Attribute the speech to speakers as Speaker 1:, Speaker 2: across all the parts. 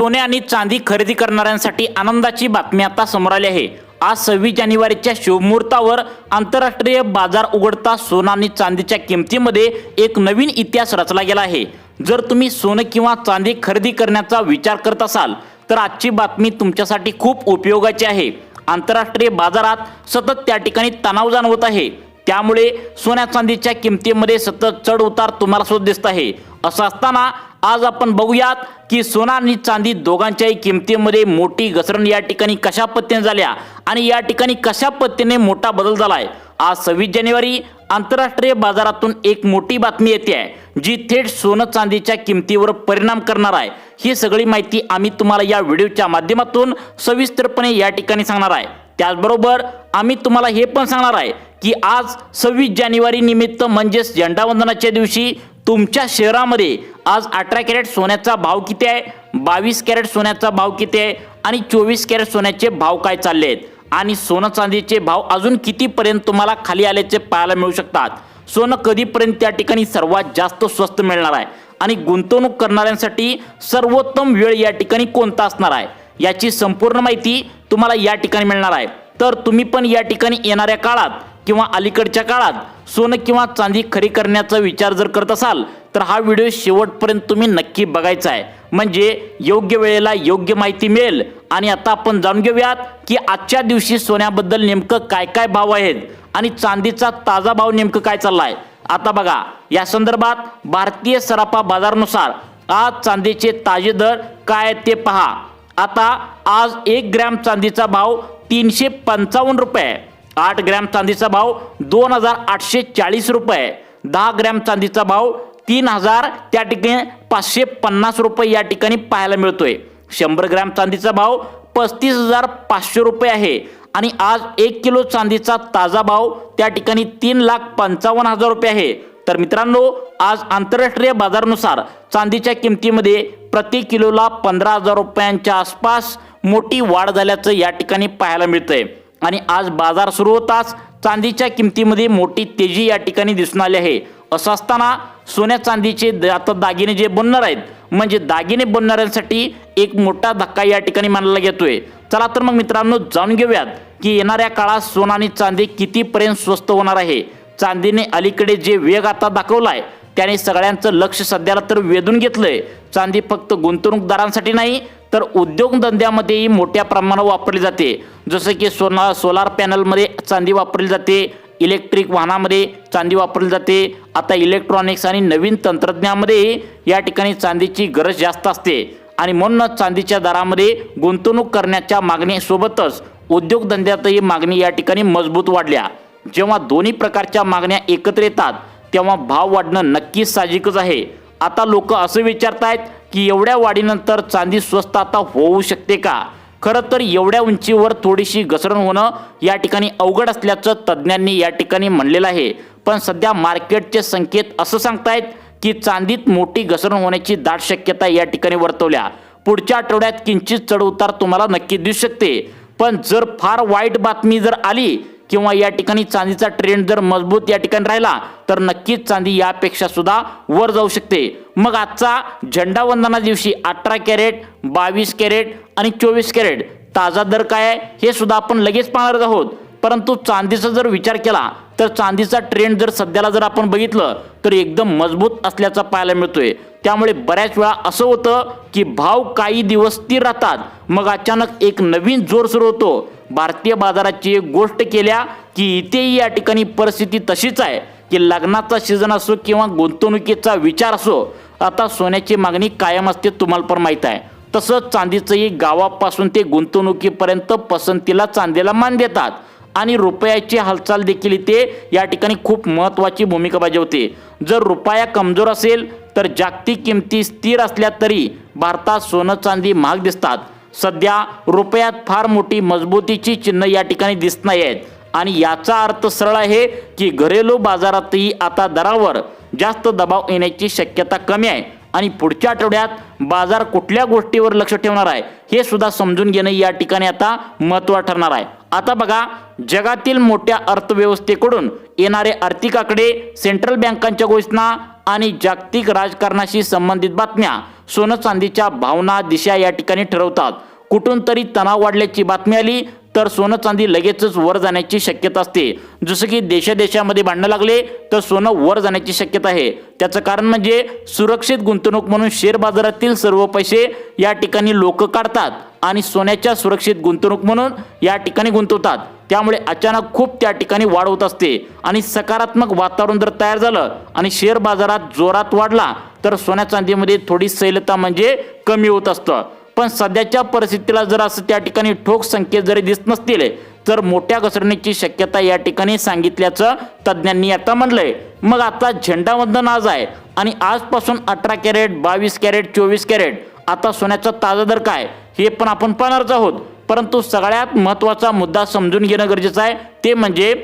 Speaker 1: सोने आणि चांदी खरेदी करणाऱ्यांसाठी आनंदाची बातमी आता समोर आली आहे। आज 26 जानेवारीच्या शुभमुहूर्तावर आंतरराष्ट्रीय बाजार उघडता सोना आणि चांदीच्या किमतीमध्ये एक नवीन इतिहास रचला गेला आहे। जर तुम्ही सोने किंवा चांदी खरेदी करण्याचा विचार करत असाल तर आजची बातमी तुमच्यासाठी खूप उपयोगाची आहे। आंतरराष्ट्रीय बाजारात सतत त्या ठिकाणी तणाव जाणवत आहे, त्यामुळे सोन्या चांदीच्या किमतीमध्ये सतत चढ उतार तुम्हाला सुद्धा दिसत आहे। असं असताना आज आपण बघूयात की सोना आणि चांदी दोघांच्याही किमतीमध्ये मोठी घसरण या ठिकाणी कशा पद्धतीने झाल्या आणि या ठिकाणी कशा पद्धतीने मोठा बदल झालाय। आज 26 जानेवारी आंतरराष्ट्रीय बाजारातून एक मोठी बातमी येते आहे जी थेट सोनं चांदीच्या किमतीवर परिणाम करणार आहे। ही सगळी माहिती आम्ही तुम्हाला या व्हिडिओच्या माध्यमातून सविस्तरपणे या ठिकाणी सांगणार आहे। त्याचबरोबर आम्ही तुम्हाला हे पण सांगणार आहे की आज 26 जानेवारी निमित्त म्हणजेच झेंडावंदनाच्या दिवशी तुमच्या शहरामध्ये आज 18 कॅरेट सोन्याचा भाव किती आहे, 22 कॅरेट सोन्याचा भाव किती आहे आणि 24 कॅरेट सोन्याचे भाव काय चालले आहेत आणि सोनं चांदीचे भाव अजून कितीपर्यंत तुम्हाला खाली आल्याचे पाहायला मिळू शकतात। सोनं कधीपर्यंत त्या ठिकाणी सर्वात जास्त स्वस्त मिळणार आहे आणि गुंतवणूक करणाऱ्यांसाठी सर्वोत्तम वेळ या ठिकाणी कोणता असणार आहे याची संपूर्ण माहिती तुम्हाला या ठिकाणी मिळणार आहे। तर तुम्ही पण या ठिकाणी येणाऱ्या काळात किंवा अलीकडच्या काळात सोनं किंवा चांदी खरेदी करण्याचा विचार जर करत असाल तर हा व्हिडिओ शेवटपर्यंत तुम्ही नक्की बघायचा आहे, म्हणजे योग्य वेळेला योग्य माहिती मिळेल। आणि आता आपण जाणून घेऊयात की आजच्या दिवशी सोन्याबद्दल नेमकं काय काय भाव आहेत आणि चांदीचा ताजा भाव नेमकं काय चाललाय। आता बघा, या संदर्भात भारतीय सराफा बाजारानुसार आज चांदीचे ताजे दर काय ते पहा। आता आज 1 ग्रॅम चांदीचा भाव 355 रुपये, 8 ग्रॅम चांदीचा भाव 2840 रुपये, 10 ग्रॅम चांदीचा भाव 3000 त्या ठिकाणी 550 रुपये या ठिकाणी पाहायला मिळतोय। 100 ग्रॅम चांदीचा भाव 35500 रुपये आहे आणि आज 1 किलो चांदीचा ताजा भाव त्या ठिकाणी 3,55,000 रुपये आहे। तर मित्रांनो, आज आंतरराष्ट्रीय बाजारानुसार चांदीच्या किमतीमध्ये प्रति किलोला 15,000 रुपयांच्या आसपास मोठी वाढ झाल्याचं या ठिकाणी पाहायला मिळतंय आणि आज बाजार सुरू होताच चांदीच्या किमतीमध्ये मोठी तेजी या ठिकाणी दिसून आली आहे। असं असताना सोन्या चांदीचे आता दागिने जे बनणार आहेत, म्हणजे दागिने बनणाऱ्यांसाठी एक मोठा धक्का या ठिकाणी मानला येतोय। चला तर मग मित्रांनो, जाणून घेऊयात की येणाऱ्या काळात सोनं आणि चांदी कितीपर्यंत स्वस्त होणार आहे। चांदीने अलीकडे जे वेग आता दाखवलाय त्याने सगळ्यांचं लक्ष सध्याला तर वेधून घेतलंय। चांदी फक्त गुंतवणूकदारांसाठी नाही तर उद्योगधंद्यामध्येही मोठ्या प्रमाणावर वापरली जाते, जसं की सोलार पॅनलमध्ये चांदी वापरली जाते, इलेक्ट्रिक वाहनामध्ये चांदी वापरली जाते, आता इलेक्ट्रॉनिक्स आणि नवीन तंत्रज्ञानामध्ये या ठिकाणी चांदीची गरज जास्त असते आणि म्हणूनच चांदीच्या दरामध्ये गुंतवणूक करण्याच्या मागणीसोबतच उद्योगधंद्यातही मागणी या ठिकाणी मजबूत वाढल्या। जेव्हा दोन्ही प्रकारच्या मागण्या एकत्र येतात तेव्हा भाव वाढणं नक्कीच साहजिकच आहे। आता लोक असं विचारतायत की एवढ्या वाढीनंतर चांदी स्वस्त आता होऊ शकते का? खरं तर एवढ्या उंचीवर थोडीशी घसरण होणं या ठिकाणी अवघड असल्याचं तज्ज्ञांनी या ठिकाणी म्हणलेलं आहे। पण सध्या मार्केटचे संकेत असं सांगतायत की चांदीत मोठी घसरण होण्याची दाट शक्यता या ठिकाणी वर्तवल्या। पुढच्या आठवड्यात किंचित चढउतार तुम्हाला नक्की दिसू शकते, पण जर फार वाईट बातमी जर आली किंवा या ठिकाणी चांदीचा ट्रेंड जर मजबूत या ठिकाणी राहिला तर नक्कीच चांदी यापेक्षा सुद्धा वर जाऊ शकते। मग आजचा झेंडावंदना दिवशी 18 कॅरेट, 22 कॅरेट आणि 24 कॅरेट ताजा दर काय आहे हे सुद्धा आपण लगेच पाहणार आहोत। परंतु चांदीचा जर विचार केला तर चांदीचा ट्रेंड जर सध्याला जर आपण बघितलं तर एकदम मजबूत असल्याचा पाहायला मिळतोय। त्यामुळे बऱ्याच वेळा असं होतं की भाव काही दिवस स्थिर राहतात, मग अचानक एक नवीन जोर सुरू होतो। भारतीय बाजाराची एक गोष्ट केल्या की इथेही या ठिकाणी परिस्थिती तशीच आहे की लग्नाचा सीझन असो किंवा गुंतवणुकीचा विचार असो, आता सोन्याची मागणी कायम असते, तुम्हाला पण माहीत आहे। तसंच चांदीचंही गावापासून ते गुंतवणुकीपर्यंत पसंतीला चांदीला मान देतात आणि रुपयाची हालचाल देखील इथे या ठिकाणी खूप महत्त्वाची भूमिका बजावते। जर रुपया कमजोर असेल तर जागतिक किमती स्थिर असल्या तरी भारतात सोनं चांदी महाग दिसतात। सध्या रुपयात फार मोठी मजबूतीची चिन्ह या ठिकाणी दिसत नाही आहेत आणि याचा अर्थ सरळ आहे की घरेलू बाजारातही आता दरावर जास्त दबाव येण्याची शक्यता कमी आहे आणि पुढच्या आठवड्यात बाजार कुठल्या गोष्टीवर लक्ष ठेवणार आहे हे सुद्धा समजून घेणं या ठिकाणी आता महत्त्वाचं ठरणार आहे। आता बघा, जगातील मोठ्या अर्थव्यवस्थेकडून येणारे आर्थिक आकडे, सेंट्रल बँकांच्या घोषणा आणि जागतिक राजकारणाशी संबंधित बातम्या सोनं चांदीच्या भावना दिशा या ठिकाणी ठरवतात। कुठून तरी तणाव वाढल्याची बातमी आली तर सोनं चांदी लगेचच वर जाण्याची शक्यता असते। जसं की देशामध्ये भांडण लागले तर सोनं वर जाण्याची शक्यता आहे। त्याचं कारण म्हणजे सुरक्षित गुंतवणूक म्हणून शेअर बाजारातील सर्व पैसे या ठिकाणी लोक काढतात आणि सोन्याच्या सुरक्षित गुंतवणूक म्हणून या ठिकाणी गुंतवतात। त्यामुळे अचानक खूप त्या ठिकाणी वाढ होत असते आणि सकारात्मक वातावरण जर तयार झालं आणि शेअर बाजारात जोरात वाढला तर सोन्या चांदीमध्ये थोडी सैलता म्हणजे कमी होत असतं। पण सध्याच्या परिस्थितीला जर असं त्या ठिकाणी ठोक संकेत जरी दिसत नसतील तर मोठ्या घसरणीची शक्यता या ठिकाणी सांगितल्याचं तज्ज्ञांनी आता म्हणलंय। मग आता झेंडावंदन आज आहे आणि आजपासून 18 कॅरेट 22 कॅरेट 24 कॅरेट आता सोन्याचा ताजा दर काय हे पण आपण पाहणारच आहोत। परंतु सगळ्यात महत्त्वाचा मुद्दा समजून घेणं गरजेचं आहे, ते म्हणजे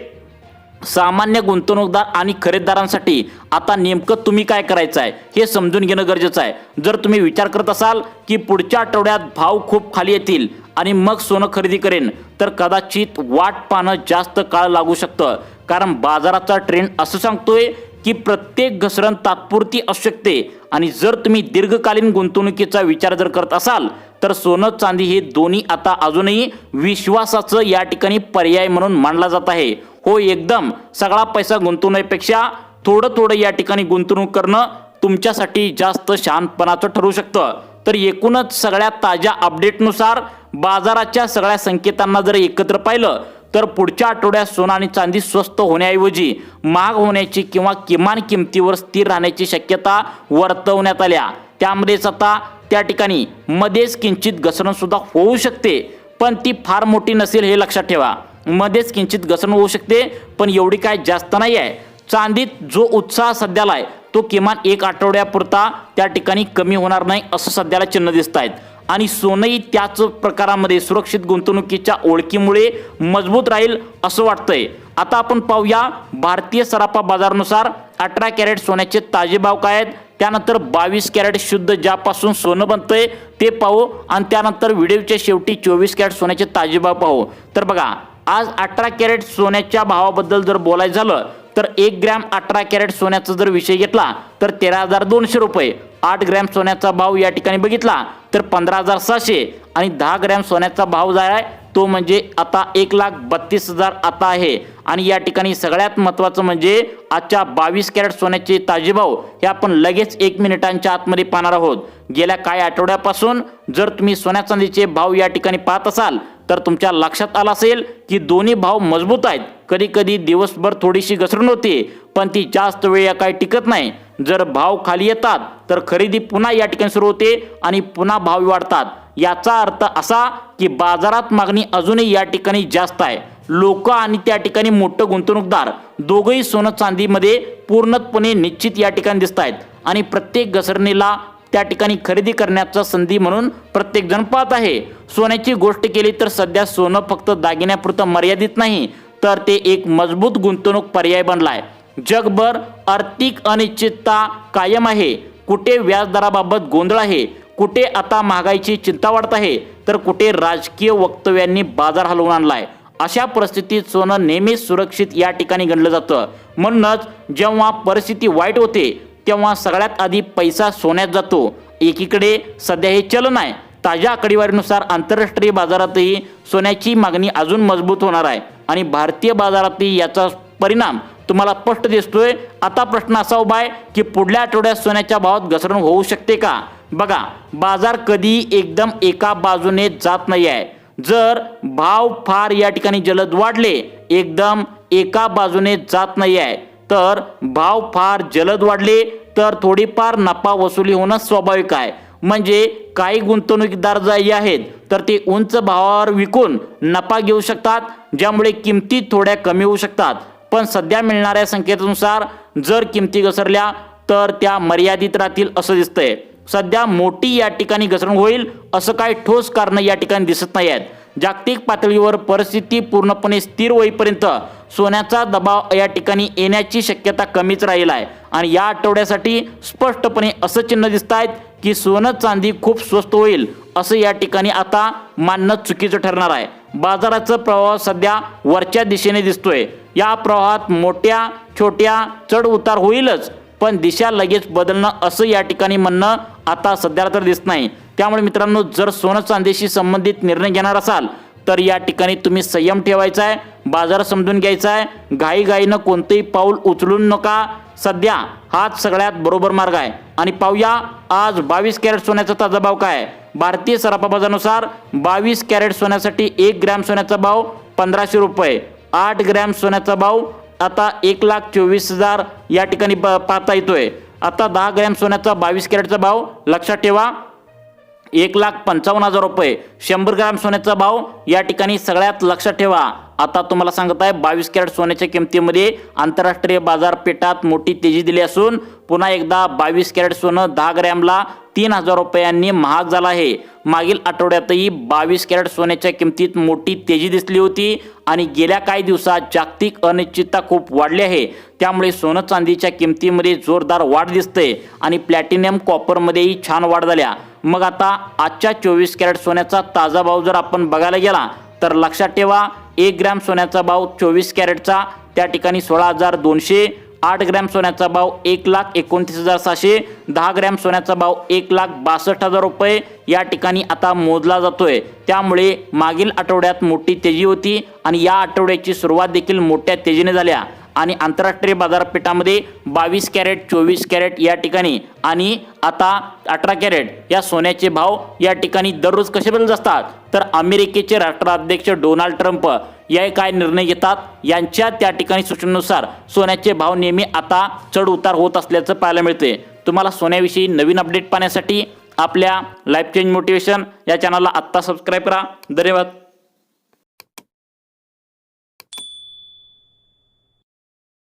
Speaker 1: सामान्य गुंतवणूकदार आणि खरेदीदारांसाठी आता नेमकं तुम्ही काय करायचं आहे हे समजून घेणं गरजेचं आहे। जर तुम्ही विचार करत असाल की पुढच्या आठवड्यात भाव खूप खाली येतील आणि मग सोनं खरेदी करेन तर कदाचित वाट पाहणं जास्त काळ लागू शकतं, कारण बाजाराचा ट्रेंड असं सांगतोय की प्रत्येक घसरण तात्पुरती असू शकते आणि जर तुम्ही दीर्घकालीन गुंतवणुकीचा विचार जर करत असाल तर सोनं चांदी हे दोन्ही आता अजूनही विश्वासाचं या ठिकाणी पर्याय म्हणून मानला जात आहे। हो, एकदम सगळा पैसा गुंतवण्यापेक्षा थोडं या ठिकाणी गुंतवणूक करणं तुमच्यासाठी जास्त शहाणपणाचं ठरू शकतं। तर एकूणच सगळ्या ताज्या अपडेटनुसार बाजाराच्या सगळ्या संकेतांना जर एकत्र पाहिलं तर पुढच्या आठवड्यात सोनं आणि चांदी स्वस्त होण्याऐवजी महाग होण्याची किंवा किमान किमतीवर स्थिर राहण्याची शक्यता वर्तवण्यात आल्या। त्यामध्येच आता त्या ठिकाणी मध्येच किंचित घसरण सुद्धा होऊ शकते, पण ती फार मोठी नसेल हे लक्षात ठेवा। मध्येच किंचित घसरण होऊ शकते पण एवढी काय जास्त नाही आहे। चांदीत जो उत्साह सध्याला आहे तो किमान 1 आठवड्यापुरता त्या ठिकाणी कमी होणार नाही असं सध्याला चिन्ह दिसत आहेत आणि सोनंही त्याच प्रकारामध्ये सुरक्षित गुंतवणुकीच्या ओळखीमुळे मजबूत राहील असं वाटतंय। आता आपण पाहूया भारतीय सराफा बाजारानुसार 18 कॅरेट सोन्याचे ताजे भाव काय आहेत, त्यानंतर 22 कॅरेट शुद्ध ज्यापासून सोनं बनतंय ते पाहू आणि त्यानंतर व्हिडिओच्या शेवटी 24 कॅरेट सोन्याचे ताजे भाव पाहू। तर बघा, आज 18 कॅरेट सोन्याच्या भावाबद्दल जर बोलायचं झालं तर 1 ग्रॅम 18 कॅरेट सोन्याचा जर विषय घेतला तर 13,200 रुपये। 8 ग्रॅम सोन्याचा भाव या ठिकाणी बघितला तर 15,700 आणि 10 ग्रॅम सोन्याचा भाव जो आहे तो म्हणजे आता 1,32,000 आता आहे। आणि या ठिकाणी सगळ्यात महत्त्वाचं म्हणजे आजच्या 22 कॅरेट सोन्याचे ताजे भाव हे आपण लगेच 1 मिनिटांच्या आतमध्ये पाहणार आहोत। गेल्या काही आठवड्यापासून जर तुम्ही सोन्या चांदीचे भाव या ठिकाणी पाहत असाल तर तुमच्या लक्षात आलं असेल की दोन्ही भाव मजबूत आहेत। कधी कधी दिवसभर थोडीशी घसरण होते पण ती जास्त वेळ या काही टिकत नाही। जर भाव खाली येतात तर खरेदी पुन्हा या ठिकाणी सुरू होते आणि पुन्हा भाव वाढतात। याचा अर्थ असा की बाजारात मागणी अजूनही या ठिकाणी जास्त आहे। लोक आणि त्या ठिकाणी मोठे गुंतवणूकदार दोघेही सोनं चांदीमध्ये पूर्णपणे निश्चित या ठिकाणी दिसत आहेत आणि प्रत्येक घसरणीला त्या ठिकाणी खरेदी करण्याचा संधी म्हणून प्रत्येक जण पाहत आहे। सोन्याची गोष्ट केली तर सध्या सोनं फक्त दागिन्यापुरतं मर्यादित नाही तर ते एक मजबूत गुंतवणूक पर्याय बनलाय। जगभर आर्थिक अनिश्चितता कायम आहे, कुठे व्याजदराबाबत गोंधळ आहे, कुठे आता महागाईची चिंता वाढत आहे तर कुठे राजकीय वक्तव्यांनी बाजार हलवून आणलाय। अशा परिस्थितीत सोनं नेहमीच सुरक्षित या ठिकाणी गणलं जातं। म्हणूनच जेव्हा परिस्थिती वाईट होते तेव्हा सगळ्यात आधी पैसा सोन्यात जातो। एकीकडे सध्या हे चलन आहे। ताज्या आकडेवारीनुसार आंतरराष्ट्रीय बाजारातही सोन्याची मागणी अजून मजबूत होणार आहे आणि भारतीय बाजारातही याचा परिणाम तुम्हाला स्पष्ट दिसतोय। आता प्रश्न असा उभा आहे की पुढल्या आठवड्यात सोन्याच्या भावात घसरण होऊ शकते का? बघा, बाजार कधी एकदम एका बाजूने जात नाही आहे। जर भाव फार या ठिकाणी जलद वाढले, एकदम एका बाजूने जात नाही आहे, तर भाव फार जलद वाढले तर थोडीफार नफा वसुली होणं स्वाभाविक आहे। म्हणजे काही गुंतवणूकदार जे आहेत तर ते उंच भावावर विकून नफा घेऊ शकतात, ज्यामुळे किमती थोड्या कमी होऊ शकतात। पण सध्या मिळणाऱ्या संकेतानुसार जर किमती घसरल्या तर त्या मर्यादित राहतील असं दिसतंय। सध्या मोठी या ठिकाणी घसरण होईल असं काही ठोस कारण या ठिकाणी दिसत नाही आहेत। जागतिक पातळीवर परिस्थिती पूर्णपणे स्थिर होईपर्यंत सोन्याचा दबाव या ठिकाणी येण्याची शक्यता कमीच राहील आहे आणि या आठवड्यासाठी स्पष्टपणे असं चिन्ह दिसत आहेत की सोनं चांदी खूप स्वस्त होईल असं या ठिकाणी आता मानणं चुकीचं ठरणार आहे। बाजाराचा प्रवाह सध्या वरच्या दिशेने दिसतोय। या प्रवाहात मोठ्या छोट्या चढ उतार होईलच, पण दिशा लगेच बदलणं असं या ठिकाणी म्हणणं आता सध्याला तर दिसत नाही। त्यामुळे मित्रांनो, जर सोनं चांदीशी संबंधित निर्णय घेणार असाल तर या ठिकाणी तुम्ही संयम ठेवायचा आहे, बाजार समजून घ्यायचा आहे, घाईघाईनं कोणतेही पाऊल उचलू नका। सध्या हाच सगळ्यात बरोबर मार्ग आहे। आणि पाहूया आज 22 कॅरेट सोन्याचा ताजा भाव काय आहे। भारतीय सराफा बाजारानुसार 22 कॅरेट सोन्यासाठी 1 ग्रॅम सोन्याचा भाव 1500 रुपये, 8 ग्रॅम सोन्याचा भाव आता 1,24,000 या ठिकाणी पाहता येतोय। आता 10 ग्रॅम सोन्याचा 22 कॅरेटचा भाव लक्षात ठेवा 1,55,000 रुपये। 100 ग्रॅम सोन्याचा भाव या ठिकाणी सगळ्यात लक्षात ठेवा। आता तुम्हाला सांगत आहे 22 कॅरेट सोन्याच्या किमतीमध्ये आंतरराष्ट्रीय बाजारपेठात मोठी तेजी दिली असून पुन्हा एकदा 22 कॅरेट सोनं 10 ग्रॅमला 3,000 रुपयांनी महाग झाला आहे। मागील आठवड्यातही 22 कॅरेट सोन्याच्या किमतीत मोठी तेजी दिसली होती आणि गेल्या काही दिवसात जागतिक अनिश्चितता खूप वाढली आहे। त्यामुळे सोनं चांदीच्या किमतीमध्ये जोरदार वाढ दिसते आणि प्लॅटिनम कॉपरमध्येही छान वाढ झाल्या। मग आता आजच्या 24 कॅरेट सोन्याचा ताजा भाव जर आपण बघायला गेला तर लक्षात ठेवा 1 ग्रॅम सोन्याचा भाव 24 कॅरेटचा त्या ठिकाणी 16,200, 8 ग्रॅम सोन्याचा भाव 1,29,700, 10 ग्रॅम सोन्याचा भाव 1,62,000 रुपये या ठिकाणी आता मोजला जातोय। त्यामुळे मागील आठवड्यात मोठी तेजी होती आणि या आठवड्याची सुरुवात देखील मोठ्या तेजीने झाल्या आणि आंतरराष्ट्रीय बाजारपेठामध्ये 22 कॅरेट 24 कॅरेट या ठिकाणी आणि आता 18 कॅरेट या सोन्याचे भाव या ठिकाणी दररोज कसे बदलत असतात तर अमेरिकेचे राष्ट्राध्यक्ष डोनाल्ड ट्रम्प या काय निर्णय घेतात यांच्या त्या ठिकाणी सूचनेनुसार सोन्याचे भाव नेहमी आता चढ उतार होत असल्याचं पाहायला मिळते। तुम्हाला सोन्याविषयी नवीन अपडेट पाहण्यासाठी आपल्या लाईफ चेंज मोटिवेशन या चॅनलला आत्ता सबस्क्राईब करा। धन्यवाद।